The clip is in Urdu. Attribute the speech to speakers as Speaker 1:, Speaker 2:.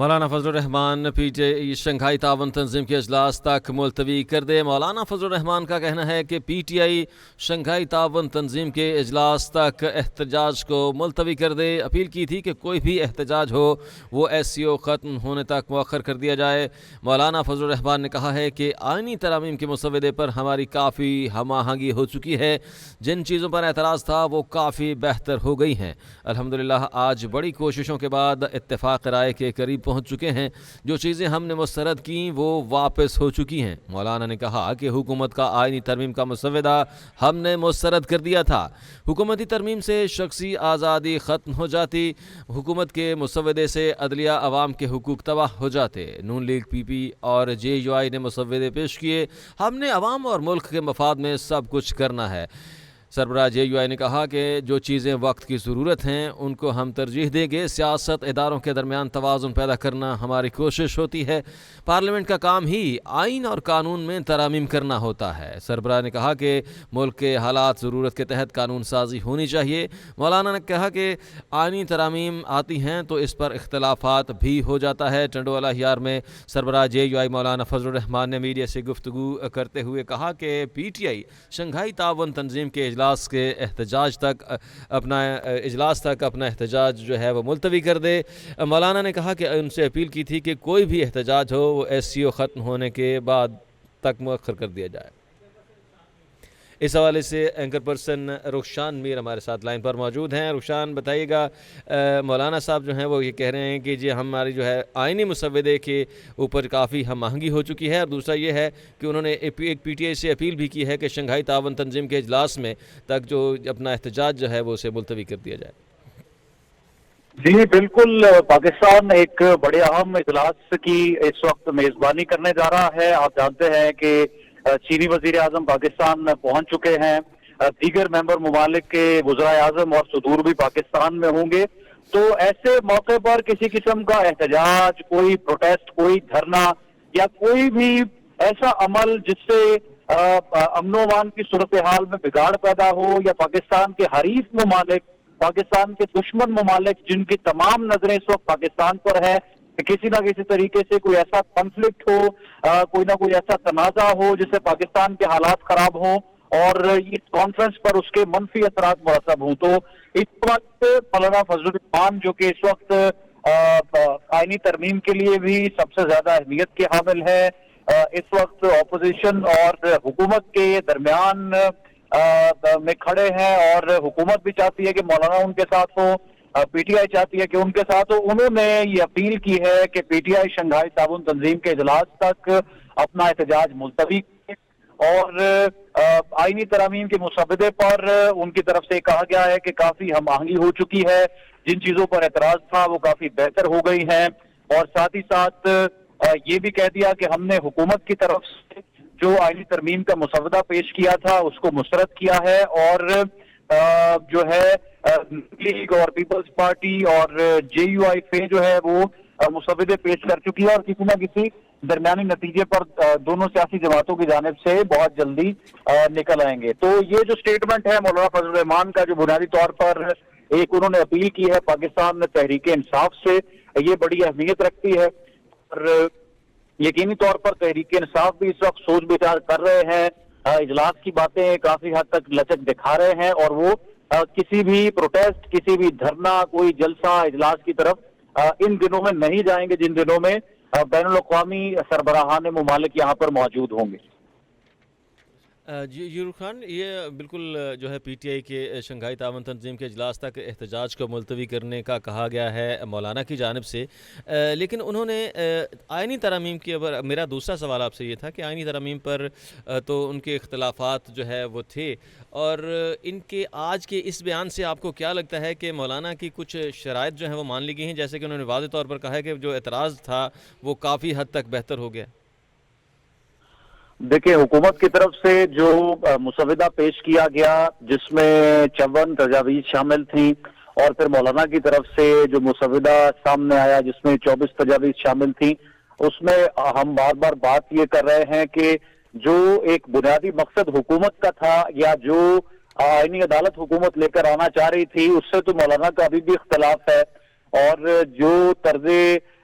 Speaker 1: Maulana Fazal Rahman P T I Shanghai تعاون تنظیم کے اجلاس تک ملتوی کر دے۔ مولانا فضل الرحمان کا کہنا ہے کہ پی ٹی آئی شنگھائی تعاون تنظیم کے اجلاس تک احتجاج کو ملتوی کر دے۔ اپیل کی تھی کہ کوئی بھی احتجاج ہو وہ ایس سی او ختم ہونے تک مؤخر کر دیا جائے۔ مولانا فضل الرحمان نے کہا ہے کہ آئینی ترامیم کے مسودے پر ہماری کافی ہم آہنگی ہو چکی ہے، جن چیزوں پر اعتراض تھا وہ کافی بہتر ہو گئی ہیں۔ الحمدللہ آج بڑی کوششوں کے بعد اتفاق رائے کے قریب پہنچ چکے ہیں۔ جو چیزیں ہم نے مسترد کیں وہ واپس ہو چکی ہیں۔ مولانا نے کہا کہ حکومت کا آئینی ترمیم کا مسودہ ہم نے مسترد کر دیا تھا۔ حکومتی ترمیم سے شخصی آزادی ختم ہو جاتی، حکومت کے مسودے سے عدلیہ عوام کے حقوق تباہ ہو جاتے۔ نون لیگ پی پی اور جے یو آئی نے مسودے پیش کیے، ہم نے عوام اور ملک کے مفاد میں سب کچھ کرنا ہے۔ سربراہ جے یو آئی نے کہا کہ جو چیزیں وقت کی ضرورت ہیں ان کو ہم ترجیح دیں گے۔ سیاست اداروں کے درمیان توازن پیدا کرنا ہماری کوشش ہوتی ہے۔ پارلیمنٹ کا کام ہی آئین اور قانون میں ترامیم کرنا ہوتا ہے۔ سربراہ نے کہا کہ ملک کے حالات ضرورت کے تحت قانون سازی ہونی چاہیے۔ مولانا نے کہا کہ آئینی ترامیم آتی ہیں تو اس پر اختلافات بھی ہو جاتا ہے۔ ٹنڈوالہ ہیار میں سربراہ جے یو آئی مولانا فضل الرحمان نے میڈیا سے گفتگو کرتے ہوئے کہا کہ پی ٹی آئی شنگھائی تعاون تنظیم کے اجلاس تک اپنا احتجاج جو ہے وہ ملتوی کر دے۔ مولانا نے کہا کہ ان سے اپیل کی تھی کہ کوئی بھی احتجاج ہو وہ ایس سی او ختم ہونے کے بعد تک مؤخر کر دیا جائے۔ اس حوالے سے اینکر پرسن رخشان میر ہمارے ساتھ لائن پر موجود ہیں۔ رخشان بتائیے گا، مولانا صاحب جو ہیں وہ یہ کہہ رہے ہیں کہ جی ہماری جو ہے آئینی مسودے کے اوپر کافی ہم آہنگی ہو چکی ہے، اور دوسرا یہ ہے کہ انہوں نے ایک پی ٹی آئی سے اپیل بھی کی ہے کہ شنگھائی تعاون تنظیم کے اجلاس میں تک جو اپنا احتجاج جو ہے وہ اسے ملتوی کر دیا جائے۔
Speaker 2: جی بالکل، پاکستان ایک بڑے اہم اجلاس کی اس وقت میزبانی کرنے جا رہا ہے۔ آپ جانتے ہیں کہ چینی وزیر اعظم پاکستان میں پہنچ چکے ہیں، دیگر ممبر ممالک کے وزرائے اعظم اور صدور بھی پاکستان میں ہوں گے۔ تو ایسے موقع پر کسی قسم کا احتجاج، کوئی پروٹیسٹ، کوئی دھرنا یا کوئی بھی ایسا عمل جس سے امن و امان کی صورتحال میں بگاڑ پیدا ہو، یا پاکستان کے حریف ممالک، پاکستان کے دشمن ممالک جن کی تمام نظریں اس وقت پاکستان پر ہے، کہ کسی نہ کسی طریقے سے کوئی ایسا کنفلکٹ ہو، کوئی نہ کوئی ایسا تنازع ہو جس سے پاکستان کے حالات خراب ہوں اور اس کانفرنس پر اس کے منفی اثرات مرتب ہوں، تو اس وقت مولانا فضل الرحمان جو کہ اس وقت آئینی ترمیم کے لیے بھی سب سے زیادہ اہمیت کے حامل ہے، اس وقت اپوزیشن اور حکومت کے درمیان میں کھڑے ہیں، اور حکومت بھی چاہتی ہے کہ مولانا ان کے ساتھ ہو، پی ٹی آئی چاہتی ہے کہ ان کے ساتھ ہو۔ انہوں نے یہ اپیل کی ہے کہ پی ٹی آئی شنگھائی تعاون تنظیم کے اجلاس تک اپنا احتجاج ملتوی کرے، اور آئینی ترامیم کے مسودے پر ان کی طرف سے کہا گیا ہے کہ کافی ہم آہنگی ہو چکی ہے، جن چیزوں پر اعتراض تھا وہ کافی بہتر ہو گئی ہیں، اور ساتھ ہی ساتھ یہ بھی کہہ دیا کہ ہم نے حکومت کی طرف سے جو آئینی ترمیم کا مسودہ پیش کیا تھا اس کو مسترد کیا ہے، اور جو ہے لیگ اور پیپلز پارٹی اور جے یو آئی فے جو ہے وہ مسودے پیش کر چکی ہے، اور کسی نہ کسی درمیانی نتیجے پر دونوں سیاسی جماعتوں کی جانب سے بہت جلدی نکل آئیں گے۔ تو یہ جو سٹیٹمنٹ ہے مولانا فضل الرحمان کا، جو بنیادی طور پر ایک انہوں نے اپیل کی ہے پاکستان میں تحریک انصاف سے، یہ بڑی اہمیت رکھتی ہے، اور یقینی طور پر تحریک انصاف بھی اس وقت سوچ بچار کر رہے ہیں، اجلاس کی باتیں کافی حد تک لچک دکھا رہے ہیں، اور وہ کسی بھی پروٹیسٹ، کسی بھی دھرنا، کوئی جلسہ اجلاس کی طرف ان دنوں میں نہیں جائیں گے جن دنوں میں بین الاقوامی سربراہان ممالک یہاں پر موجود ہوں گے۔
Speaker 1: جی یور خان، یہ بالکل جو ہے پی ٹی آئی کے شنگھائی تعاون تنظیم کے اجلاس تک احتجاج کو ملتوی کرنے کا کہا گیا ہے مولانا کی جانب سے، لیکن انہوں نے آئینی ترامیم کی، میرا دوسرا سوال آپ سے یہ تھا کہ آئینی ترامیم پر تو ان کے اختلافات جو ہے وہ تھے، اور ان کے آج کے اس بیان سے آپ کو کیا لگتا ہے کہ مولانا کی کچھ شرائط جو ہیں وہ مان لی گئی ہیں، جیسے کہ انہوں نے واضح طور پر کہا ہے کہ جو اعتراض تھا وہ کافی حد تک بہتر ہو گیا؟
Speaker 2: دیکھیں، حکومت کی طرف سے جو مسودہ پیش کیا گیا جس میں 54 تجاویز شامل تھیں، اور پھر مولانا کی طرف سے جو مسودہ سامنے آیا جس میں 24 تجاویز شامل تھیں، اس میں ہم بار بار بات یہ کر رہے ہیں کہ جو ایک بنیادی مقصد حکومت کا تھا، یا جو آئینی عدالت حکومت لے کر آنا چاہ رہی تھی، اس سے تو مولانا کا ابھی بھی اختلاف ہے، اور جو طرز